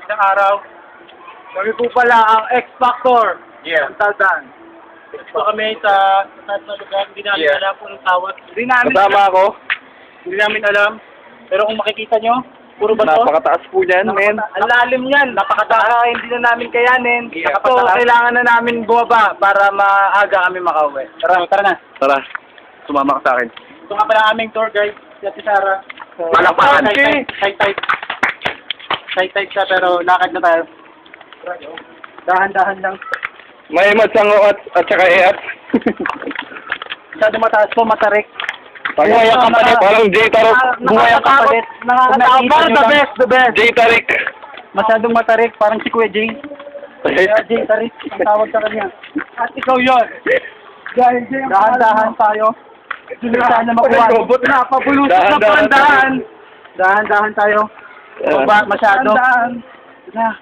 Isang araw. Kami po pala ang X Factor. Yeah. Ang taldaan. Ito kami sa lugar. Hindi namin Yeah. alam kung anong tawag. Hindi namin Kasama alam. ako. Hindi namin alam. Pero kung makikita nyo, puro bato. Napakataas po dyan, men. Ang lalim yan. Napakataas. Hindi na namin kayanin. Yeah. So, kailangan na namin bumaba para maaga kami makauwi. Tara na. Tara, sumama ka sa akin. Ito nga pala aming tour guide. Si Sarah. Palakpakan. Shy type siya pero lakad na tayo. Dahan-dahan lang. May matsango at saka eat. Masyado mataas po, matarik. Buhay ang kapalit. Parang J Tarok. Buhay ang kapalit. Nakakatakot. The best. J Tarik. Masyadong matarik, parang si Kuya Jay. Kuya Jay Tarik, ang tawag sa kanya. At ikaw yun. Dahan-dahan tayo. Hindi sana makuha. Napabulusan na pandahan. Dahan-dahan tayo. Baba, masyado. Na.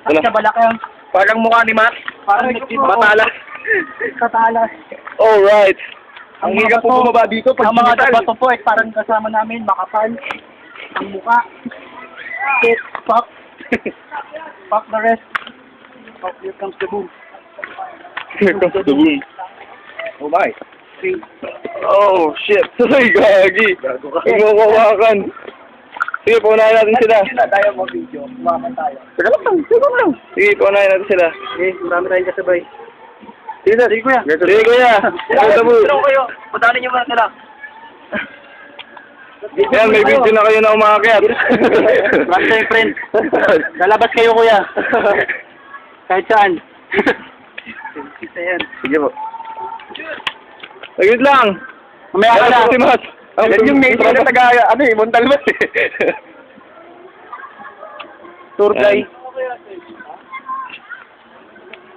At kabalak yan. Parang mukha ni Matt. Parang Matalas. Katalas. Alright. Ang higa po bumaba dito pag ang mga sinital. bato po ay parang kasama namin, makapal. Ang muka. Sit, pop. Pop the rest. Pop, here comes the boom. Here comes the boom. Oh my. 3. Oh shit. Ay, gagi. Kumukawakan. Sige, punahin natin sila. Tayo mo video. Kumakan tayo. Sige lang. Sige, punahin natin sila. Okay, marami tayong kasabay. Sige na, sige kuya. Sige, kuya. Ito po. Kayo, padanin nyo muna sila. Yan, may video na kayo na umakyat. Marami tayong friend. Lalabas kayo kuya. Kahit saan. Kita yan. Sige po. Saglit lang. Mamaya ka na. Si Mas. Yan yung mate na taga, Montalmas eh. Tour guide.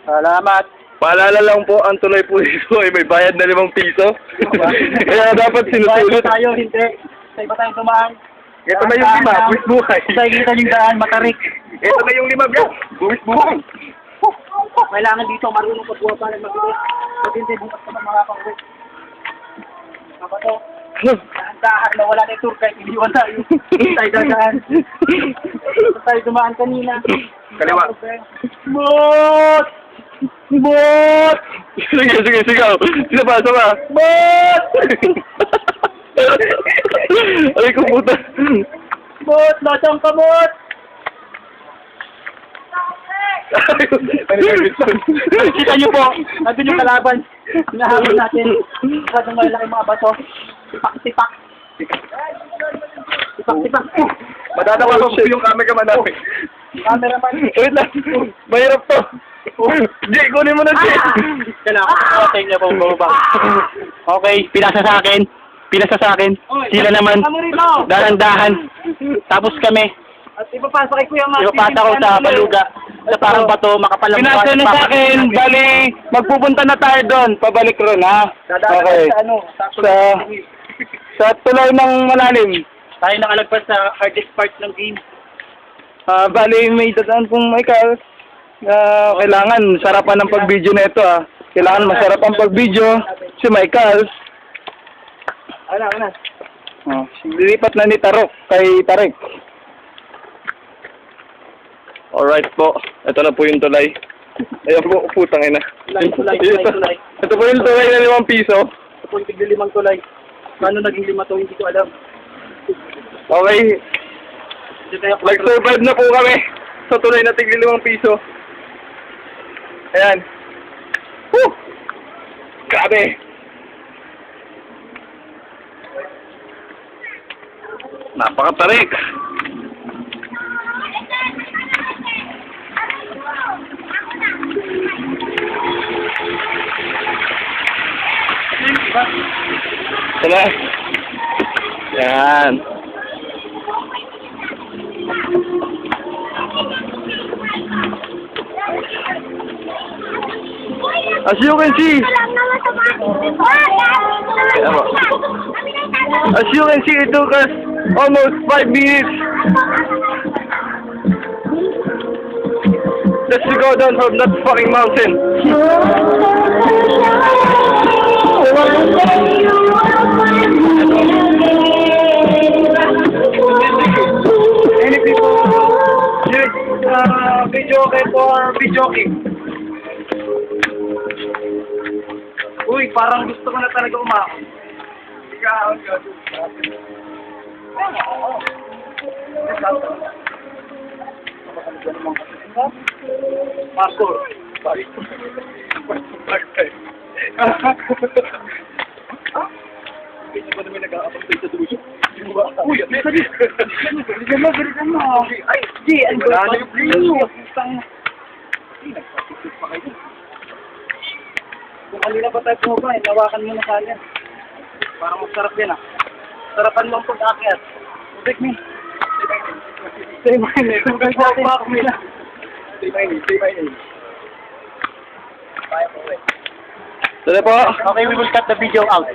Salamat. Paalala lang po, ang tulay po dito ay may bayad na 5 piso. Kaya dapat sinusulot. Tayo, hindi. Sa iba tayong dumaan. Ito na yung 5, buwis buhay. Sa kita yung daan, matarik. Ito na yung 5 bro, buwis buhay. Kailangan dito, marunong pagbuha pa rin mag-uwi. Pag hindi, bukas ka na makakauwi. Ako to, dahan na wala na yung tour guide, iniwan tayo. Tayo dadaan. Tayo dumaan kanina. Kaliwa. Bot! Bot! Sige, sigaw. Sino ba? Bot! Ay, puta. Bot! Nasaan ka, bot? Kita niyo po, nandun yung kalaban. Hinahabol natin. Masyadong malaki mga bato. Sipak-sipak. Sipak-sipak. Madadawa ko yung cameraman namin. Cameraman. Wait lang. Mahirap to. Jay, kunin mo na, Jay. Kailangan ko niya po bumaba. Okay, pinasa sa akin. Sila naman. Dahan-dahan. Tapos kami. At ipapasa kay Kuya Martin. Ipapasa ko sa baluga. Sa parang bato, makapal ang mukha. Pinasa na sa akin. Bali, magpupunta na tayo doon. Pabalik ron, ha? Okay. Sa tulay ng malalim. Tayo nakalagpas sa hardest part ng game. Bali, may dadaan pong Michael. Kailangan sarapan ng pag-video na ito, ha? Kailangan masarap ang pag-video. Si Michael. Ano? Lilipat na ni Tarok kay Tarik. Alright po. Ito na po yung tulay. Ayan po, putang ina. Tulay. Ito po yung tulay na 5 piso. Ito po yung tig-5 tulay. Paano naging 5 to, hindi ko alam. Okay. Nag-survive na po kami sa tulay na tig 5 piso. Ayan. Woo! Grabe! Napakatarik! Tala. Yan. As you can see, it took us almost 5 minutes just to go down from that fucking mountain. Many people Video okay for video okay. Uy, parang gusto ko na talaga umakot. Ikaw, Parkour. Hindi ba naman nag-aapagtay sa dulo? Uy, Bilisan mo. Ay, G, ang gulo. Kung kanina pa tayo pumaba, nawakan mo na sana. Parang masarap yan ah. Sarapan mo ang pag-akyat. Take me. Say my name. Say my name. Say my name. Tuloy po. Okay, we will cut the video out.